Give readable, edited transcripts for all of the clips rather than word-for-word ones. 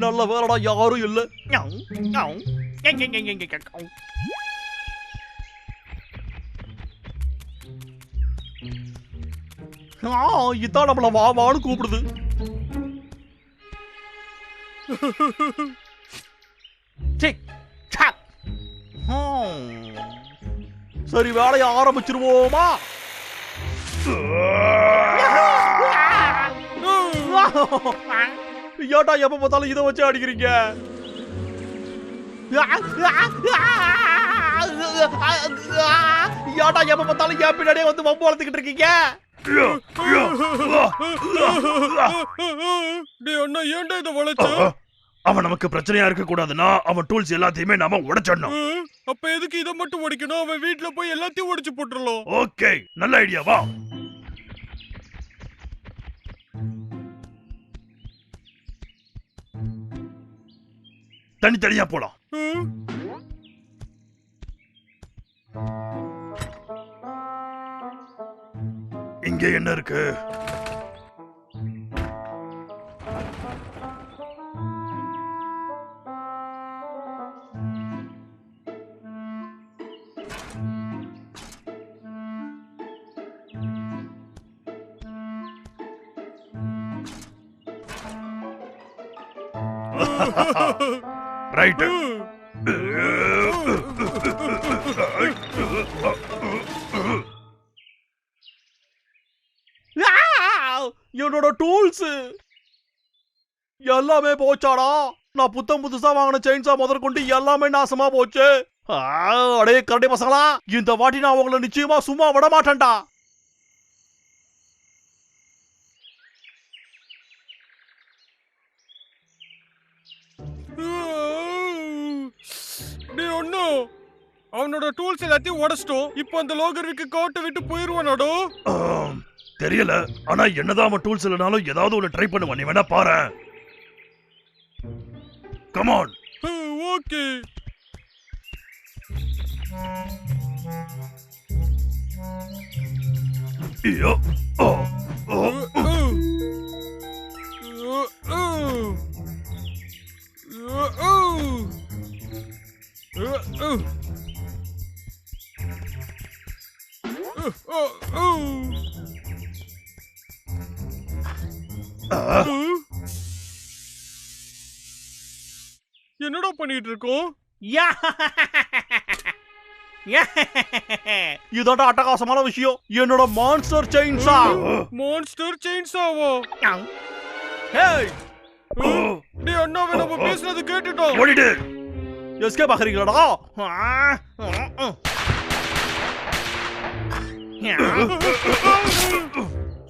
நல்ல வேலைடா, யாரும் இல்ல. இதான் நம்மள வா வான்னு கூப்பிடுது. சரி, வேலையை ஆரம்பிச்சிருவோமா? ஏட்டா எப்ப பார்த்தாலும் இதை வச்சு அடிக்கிறீங்க? ஏட்டா எப்ப பார்த்தாலும் என் பின்னாடியே வந்து வம்பு வளர்த்துக்கிட்டு இருக்கீங்க? அவன் நமக்கு பிரச்சனையா இருக்க கூடாதுன்னா அவன் டூல்ஸ் எல்லாத்தையுமே நாம உடைச்சிடணும். அப்ப எதுக்கு இதை மட்டும் உடைக்கணும்? அவன் வீட்டுல போய் எல்லாத்தையும் உடைச்சு போட்டுறலாம். ஓகே, நல்ல ஐடியாவா? தனித்தனியா போலாம். இங்க என்ன இருக்கு? ரைட். என்னோட டூல்ஸ் எல்லாமே போச்சாடா. நான் புதுசா வாங்கின செயின்ஸா முதற்கொண்டு எல்லாமே நாசமா போச்சு. அடே கரடி பசங்களா, இந்த வாட்டி நான் உங்களை நிச்சயமா சும்மா விட மாட்டேன்டா. அவனோட டூல்ஸ் எல்லாத்தையும் உடைச்சிட்டோம். இப்போ அந்த லோகர்விக்கு கோட்டை விட்டு போயிருவானோ? தெரியல. ஆனா என்னதான் அவன் டூல்ஸ் இல்லனாலும் ஏதாவது ஒன்னு ட்ரை பண்ணுவான். நீ வேணா பாரு. Come on. ஓகே. ஐயோ. என்னடா பண்ணிட்டு இருக்கோம்? இதோட அட்டகாசமான விஷயம். என்னோட மான்ஸ்டர் செயின்ஸா. மான்ஸ்டர் செயின்ஸாவா? ஹேய், டேய் அண்ணாவே, நம்ம பேசுறது கேட்டுட்டோம். ஓடிடு. எஸ்கேப் ஆகிறீங்களாடா?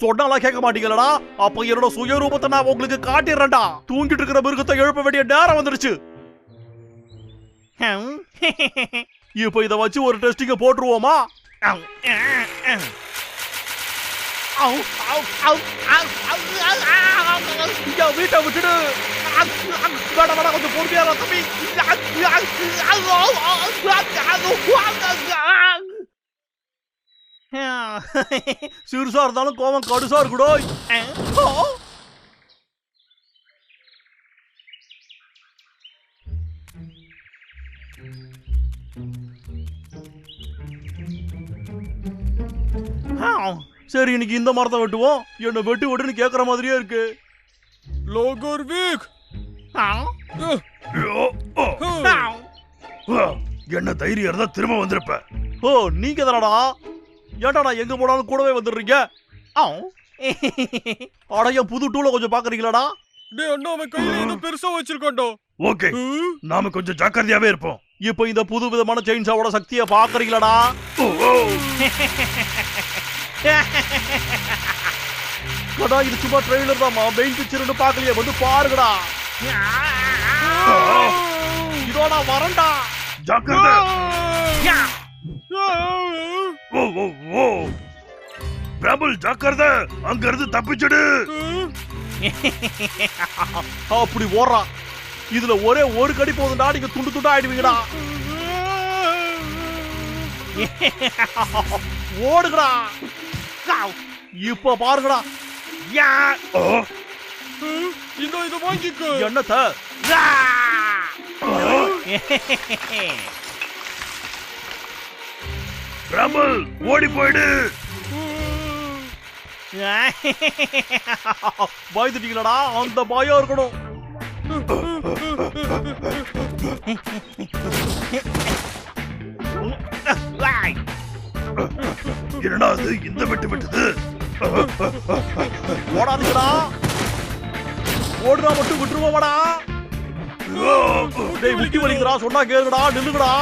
சொன்னாலாம் கேட்க மாட்டீங்களா? அப்ப என்னோட சுயரூபத்தை நான் உங்களுக்கு காட்டிடுறேன்டா. தூங்கிட்டு இருக்கிற மிருகத்தை எழுப்ப வேண்டிய நேரம் வந்துருச்சு. இப்ப இத வச்சு ஒரு டெஸ்டிங்க போட்டுருவோமா? வீட்டை விட்டுடு. வேட கொஞ்சம் பொறுமையா தம்பி. சிறுசா இருந்தாலும் கோவம் கடுசா இருக்குடோ. சரி, இன்னைக்கு இந்த மரத்தை வெட்டுவோம். என்ன வெட்டு வெட்டுன்னு கேக்குற மாதிரியே இருக்கு. லோகர்விக், என்ன தைரியம் இருந்தா திரும்ப வந்திருப்ப. ஓ, நீங்க தானடா? ஏன்டா நான் எங்க போனாலும் கூடவே வந்துடுறீங்க? அடைய புது டூல கொஞ்சம் பாக்குறீங்களாடா? டேய் அண்ணா, அவன் கையில ஏதோ பெருசா வச்சிருக்கான்டா. ஓகே, நாம கொஞ்சம் ஜாக்கிரதையாவே இருப்போம். இப்போ இந்த புது விதமான செயின்ஸாவோட சக்தியை பாக்குறீங்களாடா? கடா, இது சும்மா ட்ரெய்லர் தான்மா, மெயின் பிக்சர்னு பாக்கலையே. வந்து பாருங்கடா. இதோட வரண்டா. ஜாக்கிரதை. ஓ ஓ ஓ, பிரபுல் ஜாக்கிரதை, அங்க இருந்து தப்பிச்சிடு. அப்படி ஓடுறா. இதுல ஒரே ஒரு கடி போதுண்டா, நீங்க துண்டு துண்டா ஆயிடுவீங்கடா. ஓடுங்கடா. இப்ப பாருங்கடா. யா! ஓ! இதோ இத வாங்கிக்கோ. என்னத்த? ரமல் ஓடி போயிடு. பயந்துட்டீங்களடா? அந்த பயம் இருக்கணும். என்னடா அது இந்த வெட்டு வெட்டுது? ஓடாதீங்கடா. ஓடுறா மட்டும் விட்டுருவோமாடா. டேய் முட்டி வலிக்குதுடா, சொன்னா கேளுங்கடா, நில்லுங்கடா.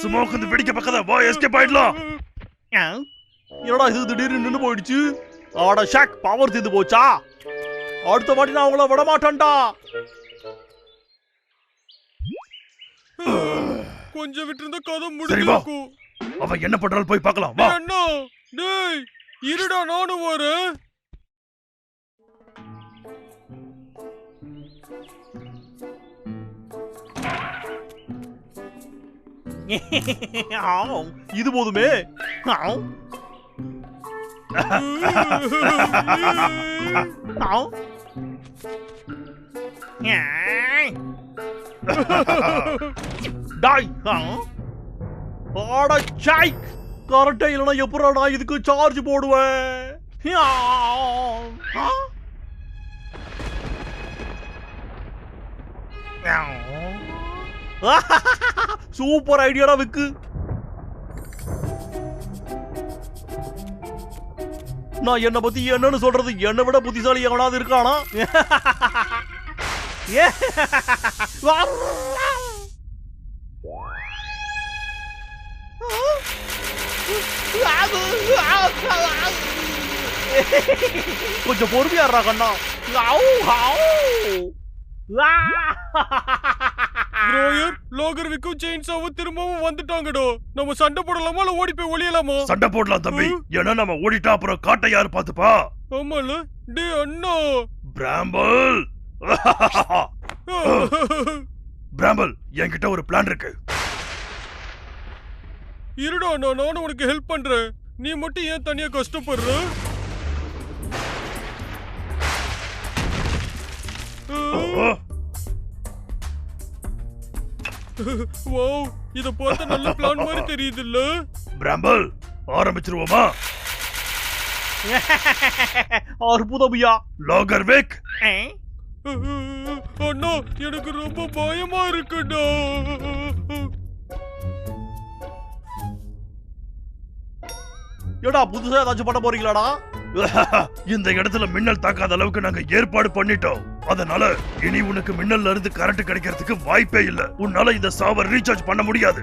ஸ்மோக் இந்த வெடிக்க பக்கதா வா, எஸ்கேப் ஆயிடலாம். என்னடா இது திடீர்னு நின்னு போயிடுச்சு? ஆட ஷாக், பவர் தீந்து போச்சா? அடுத்த வாட்டி நான் உங்களை விட மாட்டேன்டா. கொஞ்சம் விட்டு இருந்த கதை சரி வா, முடிஞ்சிருக்கும். அவன் என்ன பண்றான்னு போய் பார்க்கலாம் வா. அண்ணா டேய் இருடா, நானும் வரேன். இது போதுமே. கரெக்டா இல்லைன்னா எப்படா நான் இதுக்கு சார்ஜ் போடுவேன்? சூப்பர் ஐடியாடா விக்கு. நான் என்ன பத்தி என்னன்னு சொல்றது? என்னை விட புத்திசாலி எவனாவது இருக்கானா? கொஞ்சம் பொறுமையாடுறா கண்ணா. ப்ரோயர் லோகர் விக்கும் செயின்சாவும் திரும்பவும் வந்துட்டாங்கடோ. நம்ம சண்டை போடலாமா இல்ல ஓடி போய் ஒளியலாமா? சண்டை போடலாம் தம்பி. ஏன்னா நம்ம ஓடிட்டா அப்புறம் காட்டை யாரு பாத்துப்பா? ஆமால. டே அண்ணா பிராம்பல். பிராம்பல், என்கிட்ட ஒரு பிளான் இருக்கு. இருடா அண்ணா, நானும் உனக்கு ஹெல்ப் பண்றேன். நீ மட்டும் ஏன் தனியா கஷ்டப்படுற? வாவ், இத பார்த்தா நல்ல பிளான் மாதிரி தெரியுதுல்ல? பிராம்பல், ஆரம்பிச்சிருவோமா? அற்புதம்யா. லோகர் விக். அண்ணா எனக்கு ரொம்ப பயமா இருக்குடா. ஏடா புதுசா ஏதாச்சும் பண்ண போறீங்களாடா? இந்த இடத்துல மின்னல் தாக்காத அளவுக்கு நாங்க ஏற்பாடு பண்ணிட்டோம். அதனால இனி உனக்கு மின்னல்ல இருந்து கரண்ட் கிடைக்கிறதுக்கு வாய்ப்பே இல்ல. உன்னால இந்த சர்வர் ரீசார்ஜ் பண்ண முடியாது.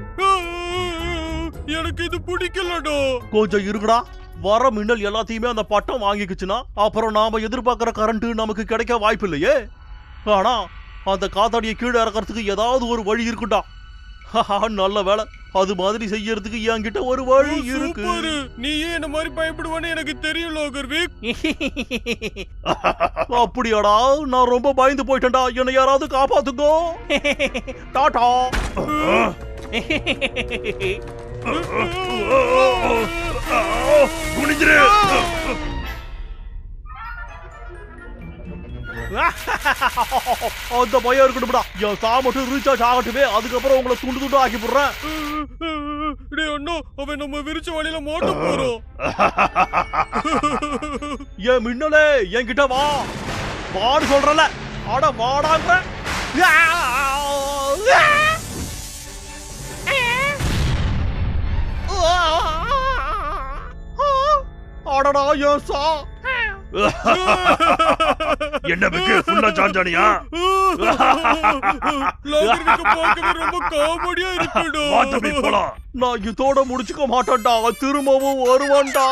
எனக்கு இது பிடிக்கலடா. கொஞ்சம் இருக்குடா. வர மின்னல் எல்லாத்தையுமே அந்த பட்டம் வாங்கிக்குச்சுன்னா அப்புறம் நாம எதிர்பார்க்கிற கரண்ட் நமக்கு கிடைக்க வாய்ப்பு இல்லையே. ஆனா அந்த காத்தாடியை கீழே இறக்கிறதுக்கு ஏதாவது ஒரு வழி இருக்குடா. நல்ல வேலை, அது மாதிரி செய்யறதுக்கு என்கிட்ட ஒரு வழி இருக்கு. நீ ஏன் என்ன மாதிரி பயப்படுவான்னு எனக்கு தெரியும் லோகர் விக். அப்படியாடா? நான் ரொம்ப பயந்து போயிட்டேன்டா. என்னை யாராவது காப்பாத்துக்கோ. டாடா. குனிஞ்சிரு. அந்த பயம் இருக்கட்டும்டா. என் சா மட்டும் ரீசார்ஜ் ஆகட்டுமே, அதுக்கப்புறம் உங்களை துண்டு துண்டு ஆக்கி போடுறேன். டேய் அண்ணா, அவன் நம்ம விரிச்ச வழியில மாட்ட போறோம். ஏன் மின்னலே, என்கிட்ட வா. வான்னு சொல்றல. அட வாடாங்க. அடடா என் சா. என்ன விக்கு, ஃபுல்லா சாஞ்சானியா? லோகர் விக் பார்க்கவே ரொம்ப காமெடியா இருக்குடா. வா தம்பி போலாம். நான் இதோட முடிச்சுக்க மாட்டேன்டா, திரும்பவும் வருவான்டா.